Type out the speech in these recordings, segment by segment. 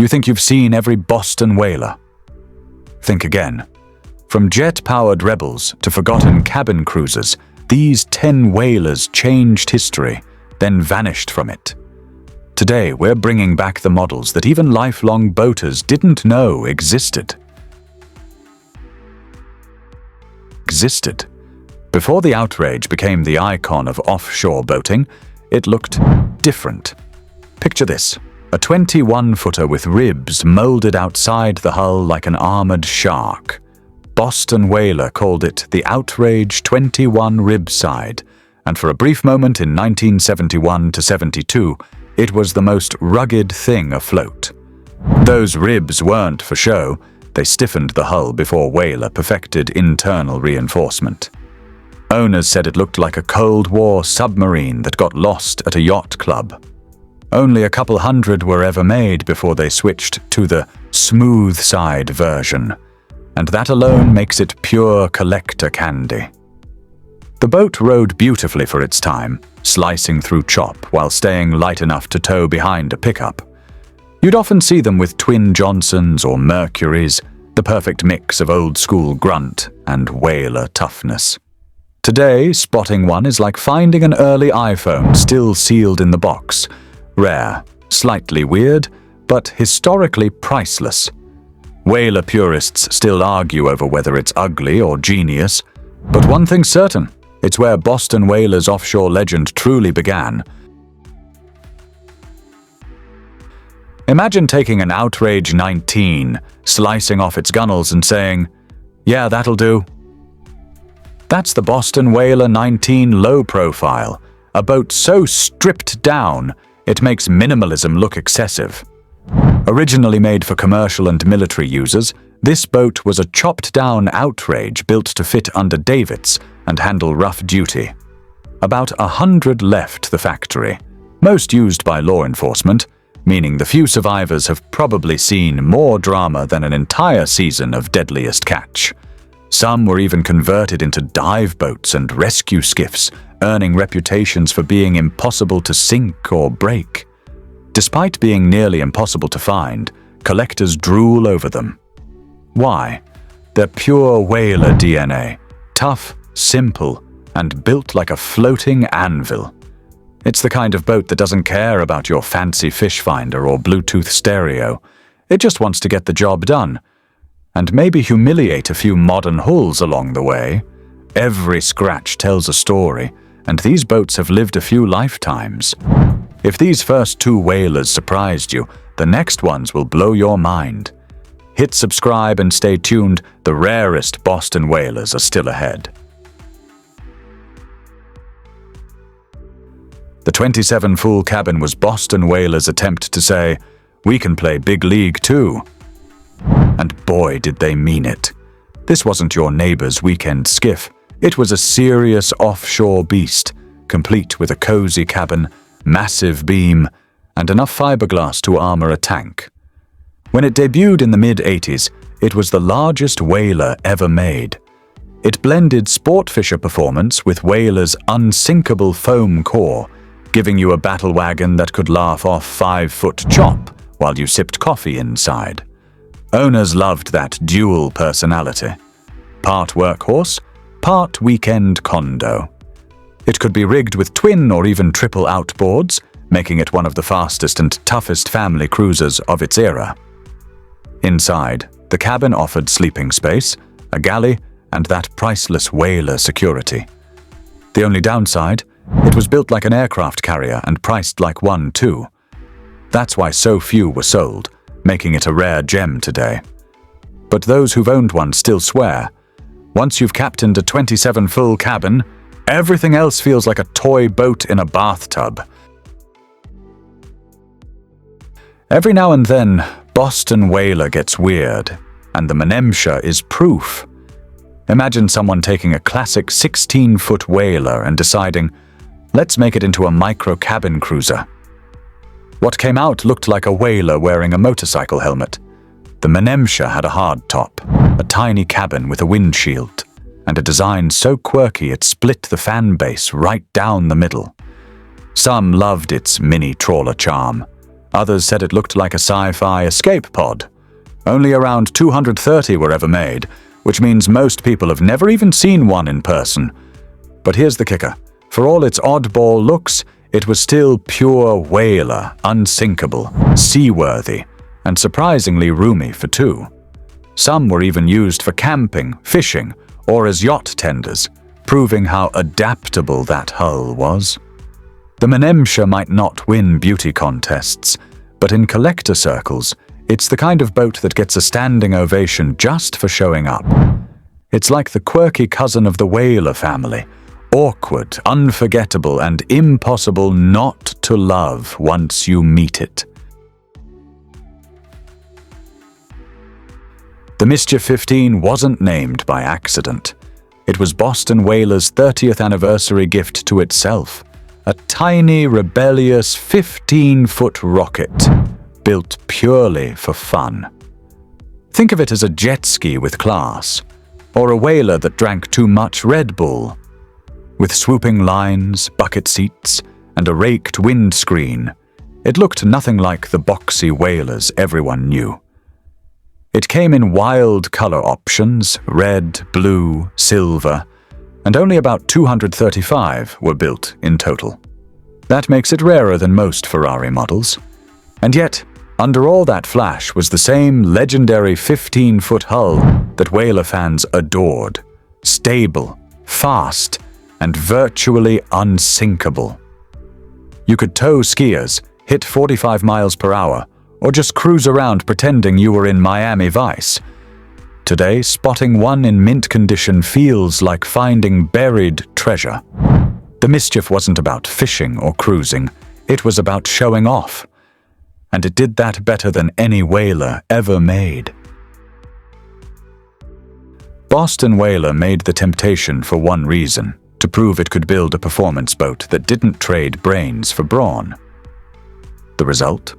You think you've seen every Boston whaler? Think again. From jet-powered rebels to forgotten cabin cruisers, these 10 whalers changed history, then vanished from it. Today, we're bringing back the models that even lifelong boaters didn't know existed. Before the Outrage became the icon of offshore boating, it looked different. Picture this, a 21-footer with ribs molded outside the hull like an armored shark. Boston Whaler called it the Outrage 21 Ribside, and for a brief moment in 1971 to 72, it was the most rugged thing afloat. Those ribs weren't for show, they stiffened the hull before Whaler perfected internal reinforcement. Owners said it looked like a Cold War submarine that got lost at a yacht club. Only a couple hundred were ever made before they switched to the smooth side version, and that alone makes it pure collector candy. The boat rode beautifully for its time, slicing through chop while staying light enough to tow behind a pickup. You'd often see them with twin Johnsons or Mercuries, the perfect mix of old-school grunt and whaler toughness. Today, spotting one is like finding an early iPhone still sealed in the box. Rare, slightly weird, but historically priceless. Whaler purists still argue over whether it's ugly or genius, but one thing's certain, it's where Boston Whaler's offshore legend truly began. Imagine taking an Outrage 19, slicing off its gunnels and saying, "Yeah, that'll do." That's the Boston Whaler 19 low profile, a boat so stripped down it makes minimalism look excessive. Originally made for commercial and military users, this boat was a chopped-down Outrage built to fit under davits and handle rough duty. About 100 left the factory, most used by law enforcement, meaning the few survivors have probably seen more drama than an entire season of Deadliest Catch. Some were even converted into dive boats and rescue skiffs, earning reputations for being impossible to sink or break. Despite being nearly impossible to find, collectors drool over them. Why? They're pure whaler DNA, tough, simple, and built like a floating anvil. It's the kind of boat that doesn't care about your fancy fish finder or Bluetooth stereo. It just wants to get the job done, and maybe humiliate a few modern hulls along the way. Every scratch tells a story, and these boats have lived a few lifetimes. If these first 2 whalers surprised you, the next ones will blow your mind. Hit subscribe and stay tuned, the rarest Boston Whalers are still ahead. The 27 full cabin was Boston Whaler's attempt to say, "We can play big league too." And boy did they mean it. This wasn't your neighbor's weekend skiff. It was a serious offshore beast, complete with a cozy cabin, massive beam, and enough fiberglass to armor a tank. When it debuted in the mid-80s, it was the largest whaler ever made. It blended sport fisher performance with Whaler's unsinkable foam core, giving you a battle wagon that could laugh off 5-foot chop while you sipped coffee inside. Owners loved that dual personality. Part workhorse, part weekend condo. It could be rigged with twin or even triple outboards, making it one of the fastest and toughest family cruisers of its era. Inside, the cabin offered sleeping space, a galley, and that priceless whaler security. The only downside, it was built like an aircraft carrier and priced like one too. That's why so few were sold, making it a rare gem today. But those who've owned one still swear, once you've captained a 27 full cabin, everything else feels like a toy boat in a bathtub. Every now and then, Boston Whaler gets weird, and the minutiae is proof. Imagine someone taking a classic 16-foot whaler and deciding, let's make it into a micro-cabin cruiser. What came out looked like a whaler wearing a motorcycle helmet. The minutiae had a hard top, a tiny cabin with a windshield, and a design so quirky it split the fan base right down the middle. Some loved its mini trawler charm. Others said it looked like a sci-fi escape pod. Only around 230 were ever made, which means most people have never even seen one in person. But here's the kicker. For all its oddball looks, it was still pure whaler, unsinkable, seaworthy, and surprisingly roomy for two. Some were even used for camping, fishing, or as yacht tenders, proving how adaptable that hull was. The Mania might not win beauty contests, but in collector circles, it's the kind of boat that gets a standing ovation just for showing up. It's like the quirky cousin of the whaler family, awkward, unforgettable, and impossible not to love once you meet it. The Mischief 15 wasn't named by accident. It was Boston Whaler's 30th anniversary gift to itself, a tiny, rebellious 15-foot rocket built purely for fun. Think of it as a jet ski with class, or a whaler that drank too much Red Bull. With swooping lines, bucket seats, and a raked windscreen, it looked nothing like the boxy whalers everyone knew. It came in wild color options, red, blue, silver, and only about 235 were built in total. That makes it rarer than most Ferrari models. And yet, under all that flash was the same legendary 15-foot hull that whaler fans adored. Stable, fast, and virtually unsinkable. You could tow skiers, hit 45 miles per hour, or just cruise around pretending you were in Miami Vice. Today, spotting one in mint condition feels like finding buried treasure. The Mischief wasn't about fishing or cruising, it was about showing off. And it did that better than any whaler ever made. Boston Whaler made the temptation for one reason, to prove it could build a performance boat that didn't trade brains for brawn. The result?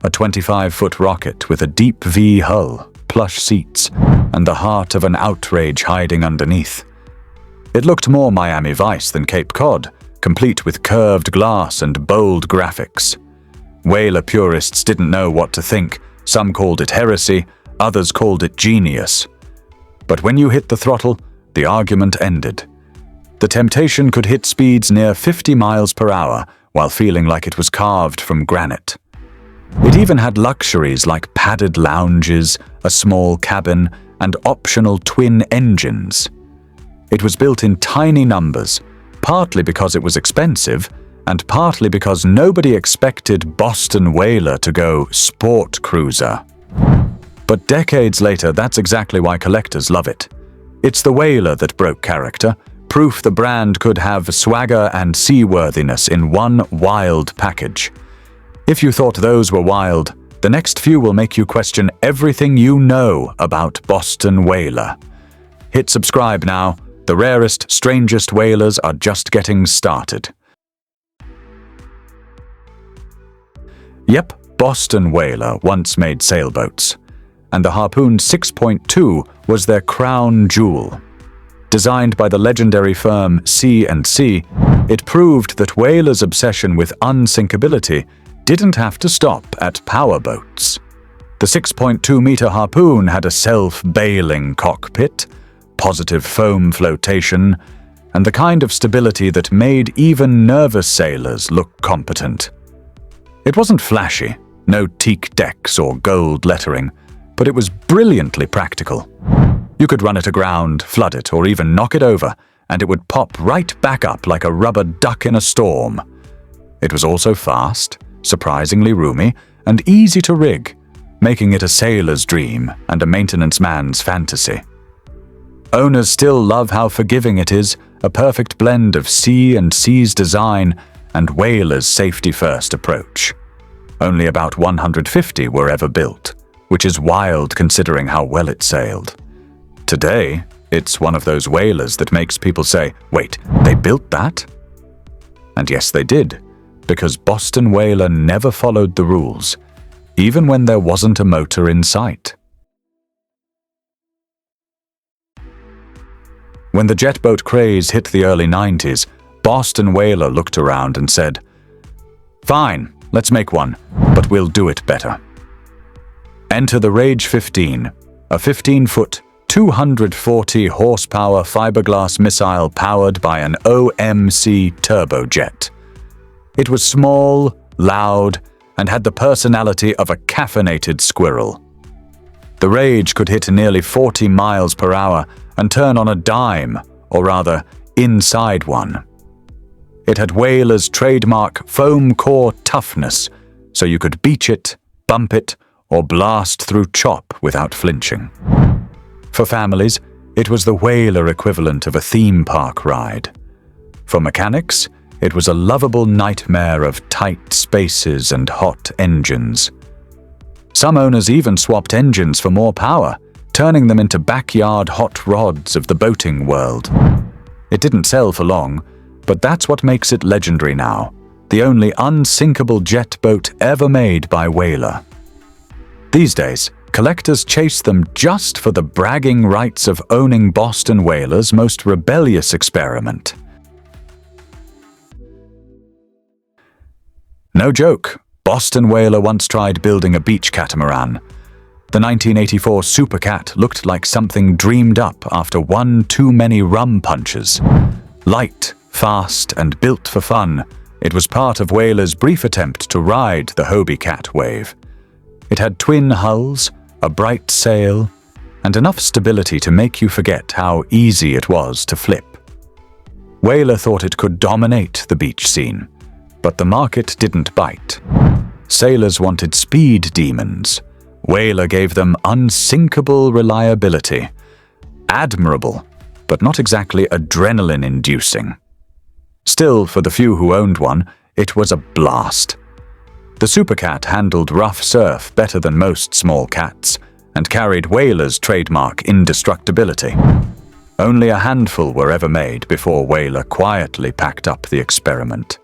A 25-foot rocket with a deep V hull, plush seats, and the heart of an Outrage hiding underneath. It looked more Miami Vice than Cape Cod, complete with curved glass and bold graphics. Whaler purists didn't know what to think. Some called it heresy, others called it genius. But when you hit the throttle, the argument ended. The Temptation could hit speeds near 50 miles per hour while feeling like it was carved from granite. It even had luxuries like padded lounges, a small cabin, and optional twin engines. It was built in tiny numbers, partly because it was expensive, and partly because nobody expected Boston Whaler to go sport cruiser. But decades later, that's exactly why collectors love it. It's the whaler that broke character, proof the brand could have swagger and seaworthiness in one wild package. If you thought those were wild, the next few will make you question everything you know about Boston Whaler. Hit subscribe now. The rarest, strangest whalers are just getting started. Yep, Boston Whaler once made sailboats, and the Harpoon 6.2 was their crown jewel. Designed by the legendary firm C&C, it proved that whalers' obsession with unsinkability didn't have to stop at powerboats. The 6.2-meter Harpoon had a self-bailing cockpit, positive foam flotation, and the kind of stability that made even nervous sailors look competent. It wasn't flashy, no teak decks or gold lettering, but it was brilliantly practical. You could run it aground, flood it, or even knock it over, and it would pop right back up like a rubber duck in a storm. It was also fast, surprisingly roomy, and easy to rig, making it a sailor's dream and a maintenance man's fantasy. Owners still love how forgiving it is, a perfect blend of sea and sea's design and whalers' safety-first approach. Only about 150 were ever built, which is wild considering how well it sailed. Today, it's one of those whalers that makes people say, wait, they built that? And yes, they did, because Boston Whaler never followed the rules, even when there wasn't a motor in sight. When the jet boat craze hit the early 90s, Boston Whaler looked around and said, "Fine, let's make one, but we'll do it better. Enter the Rage 15, a 15-foot, 240 horsepower fiberglass missile powered by an OMC turbojet. It was small, loud, and had the personality of a caffeinated squirrel. The Rage could hit nearly 40 miles per hour and turn on a dime, or rather, inside one. It had Whaler's trademark foam core toughness, so you could beach it, bump it, or blast through chop without flinching. For families, it was the Whaler equivalent of a theme park ride. For mechanics, it was a lovable nightmare of tight spaces and hot engines. Some owners even swapped engines for more power, turning them into backyard hot rods of the boating world. It didn't sell for long, but that's what makes it legendary now, the only unsinkable jet boat ever made by Whaler. These days, collectors chase them just for the bragging rights of owning Boston Whaler's most rebellious experiment. No joke, Boston Whaler once tried building a beach catamaran. The 1984 Supercat looked like something dreamed up after one too many rum punches. Light, fast, and built for fun, it was part of Whaler's brief attempt to ride the Hobie Cat wave. It had twin hulls, a bright sail, and enough stability to make you forget how easy it was to flip. Whaler thought it could dominate the beach scene, but the market didn't bite. Sailors wanted speed demons. Whaler gave them unsinkable reliability. Admirable, but not exactly adrenaline-inducing. Still, for the few who owned one, it was a blast. The Supercat handled rough surf better than most small cats, and carried Whaler's trademark indestructibility. Only a handful were ever made before Whaler quietly packed up the experiment.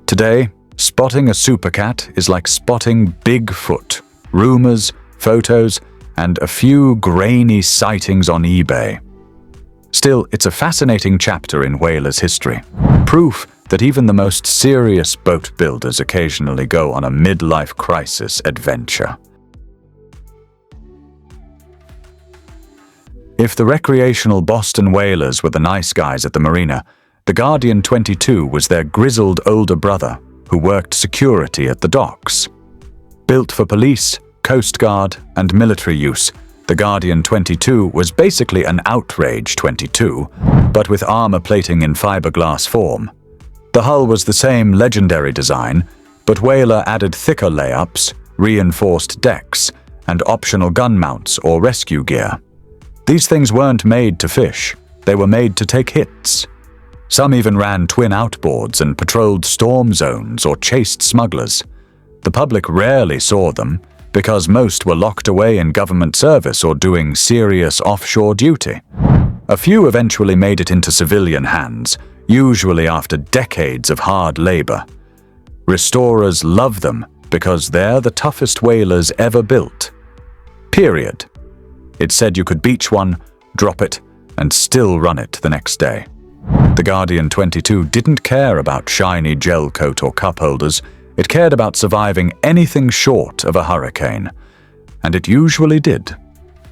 Today, spotting a Supercat is like spotting Bigfoot, rumors, photos, and a few grainy sightings on eBay. Still, it's a fascinating chapter in Whaler's history. Proof that even the most serious boat builders occasionally go on a midlife crisis adventure. If the recreational Boston Whalers were the nice guys at the marina, the Guardian 22 was their grizzled older brother who worked security at the docks. Built for police, Coast Guard, and military use, the Guardian 22 was basically an Outrage 22, but with armor plating in fiberglass form. The hull was the same legendary design, but Whaler added thicker layups, reinforced decks, and optional gun mounts or rescue gear. These things weren't made to fish, they were made to take hits. Some even ran twin outboards and patrolled storm zones or chased smugglers. The public rarely saw them, because most were locked away in government service or doing serious offshore duty. A few eventually made it into civilian hands, usually after decades of hard labor. Restorers love them because they're the toughest whalers ever built. Period. It said you could beach one, drop it, and still run it the next day. The Guardian 22 didn't care about shiny gel coat or cup holders. It cared about surviving anything short of a hurricane. And it usually did.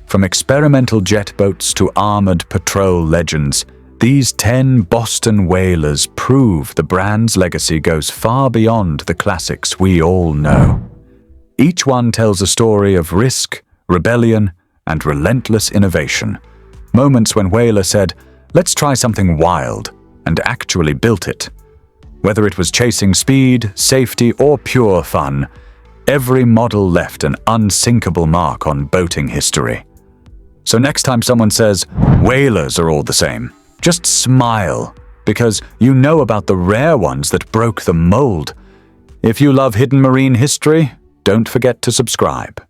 From experimental jet boats to armored patrol legends, these 10 Boston Whalers prove the brand's legacy goes far beyond the classics we all know. Each one tells a story of risk, rebellion, and relentless innovation. Moments when Whaler said, "Let's try something wild," and actually built it. Whether it was chasing speed, safety, or pure fun, every model left an unsinkable mark on boating history. So next time someone says, "Whalers are all the same," just smile, because you know about the rare ones that broke the mold. If you love hidden marine history, don't forget to subscribe.